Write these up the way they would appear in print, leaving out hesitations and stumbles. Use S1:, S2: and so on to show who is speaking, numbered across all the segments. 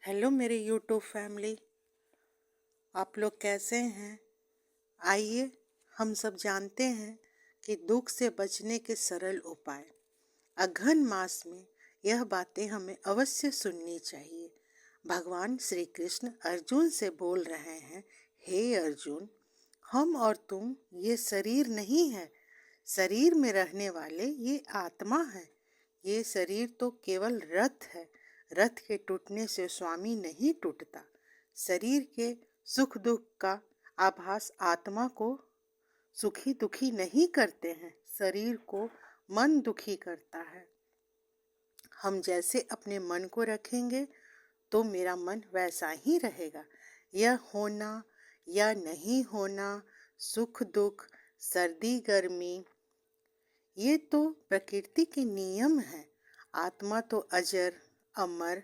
S1: Hello मेरे YouTube family, आप लोग कैसे हैं। आइए हम सब जानते हैं कि दुख से बचने के सरल उपाय। अघन मास में यह बातें हमें अवश्य सुननी चाहिए। भगवान श्री कृष्ण अर्जुन से बोल रहे हैं, हे अर्जुन, हम और तुम ये शरीर नहीं है। शरीर में रहने वाले ये आत्मा है। ये शरीर तो केवल रथ है। रथ के टूटने से स्वामी नहीं टूटता। शरीर के सुख दुख का आभास आत्मा को सुखी दुखी नहीं करते हैं। शरीर को मन दुखी करता है। हम जैसे अपने मन को रखेंगे तो मेरा मन वैसा ही रहेगा। यह होना या नहीं होना, सुख दुख, सर्दी गर्मी, ये तो प्रकृति के नियम हैं। आत्मा तो अजर, अमर,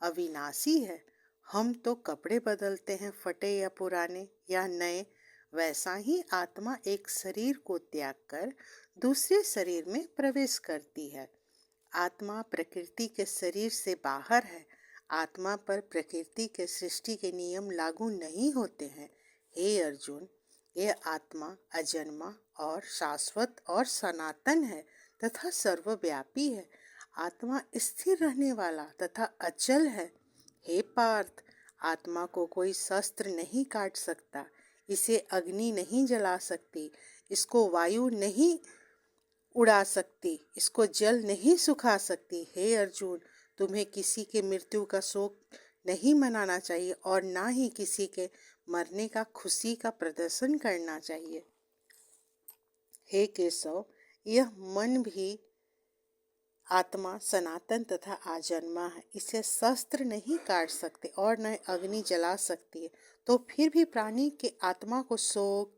S1: अविनाशी है। हम तो कपड़े बदलते हैं, फटे या पुराने या नए। वैसा ही आत्मा एक शरीर को त्याग कर दूसरे शरीर में प्रवेश करती है। आत्मा प्रकृति के शरीर से बाहर है। आत्मा पर प्रकृति के सृष्टि के नियम लागू नहीं होते हैं। हे अर्जुन, यह आत्मा अजन्मा और शाश्वत और सनातन है तथा सर्वव्यापी है। आत्मा स्थिर रहने वाला तथा अचल है। हे पार्थ, आत्मा को कोई शस्त्र नहीं काट सकता। इसे अग्नि नहीं जला सकती। इसको वायु नहीं उड़ा सकती। इसको जल नहीं सुखा सकती। हे अर्जुन, तुम्हें किसी के मृत्यु का शोक नहीं मनाना चाहिए और ना ही किसी के मरने का खुशी का प्रदर्शन करना चाहिए। हे केशव, यह मन भी आत्मा सनातन तथा आजन्मा है। इसे शस्त्र नहीं काट सकते और न अग्नि जला सकती है। तो फिर भी प्राणी के आत्मा को शोक,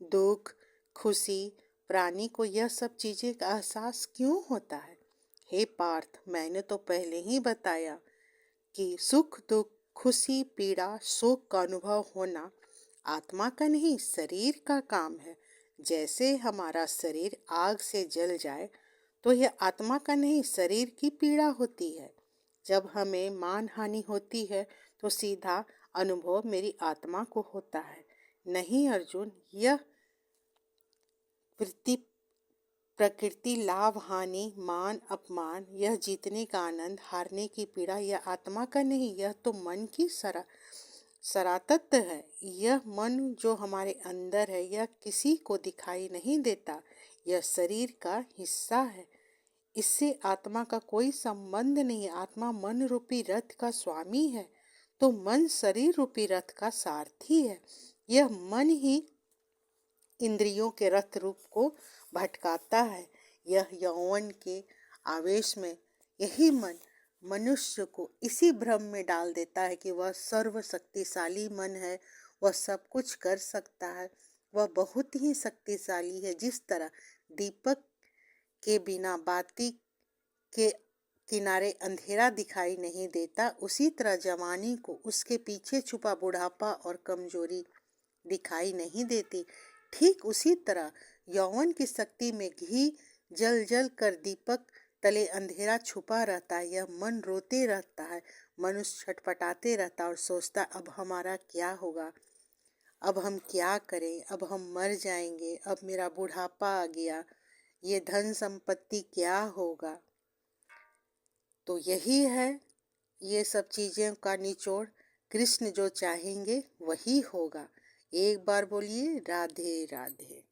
S1: दुख, खुशी, प्राणी को यह सब चीजें का एहसास क्यों होता है। हे पार्थ, मैंने तो पहले ही बताया कि सुख दुख, खुशी, पीड़ा, शोक का अनुभव होना आत्मा का नहीं, शरीर का काम है। जैसे हमारा शरीर आग से जल जाए तो यह आत्मा का नहीं, शरीर की पीड़ा होती है। जब हमें मान हानि होती है तो सीधा अनुभव मेरी आत्मा को होता है। नहीं अर्जुन, यह वृत्ति, प्रकृति, लाभ हानि, मान अपमान, यह जीतने का आनंद, हारने की पीड़ा, यह आत्मा का नहीं, यह तो मन की सरातत्व है। यह मन जो हमारे अंदर है, यह किसी को दिखाई नहीं देता। यह शरीर का हिस्सा है। इससे आत्मा का कोई संबंध नहीं। आत्मा मन रूपी रथ का स्वामी है तो मन शरीर रूपी रथ का सारथी है। यह मन ही इंद्रियों के रथ रूप को भटकाता है। यह यौवन के आवेश में यही मन मनुष्य को इसी भ्रम में डाल देता है कि वह सर्वशक्तिशाली मन है, वह सब कुछ कर सकता है, वह बहुत ही शक्तिशाली है। जिस तरह दीपक के बिना बाती के किनारे अंधेरा दिखाई नहीं देता, उसी तरह जवानी को उसके पीछे छुपा बुढ़ापा और कमजोरी दिखाई नहीं देती। ठीक उसी तरह यौवन की शक्ति में घी जल जल कर दीपक तले अंधेरा छुपा रहता है। यह मन रोते रहता है, मनुष्य छटपटाते रहता है और सोचता अब हमारा क्या होगा, अब हम क्या करें, अब हम मर जाएंगे, अब मेरा बुढ़ापा आ गया, ये धन संपत्ति क्या होगा। तो यही है ये सब चीज़ों का निचोड़। कृष्ण जो चाहेंगे वही होगा। एक बार बोलिए राधे राधे।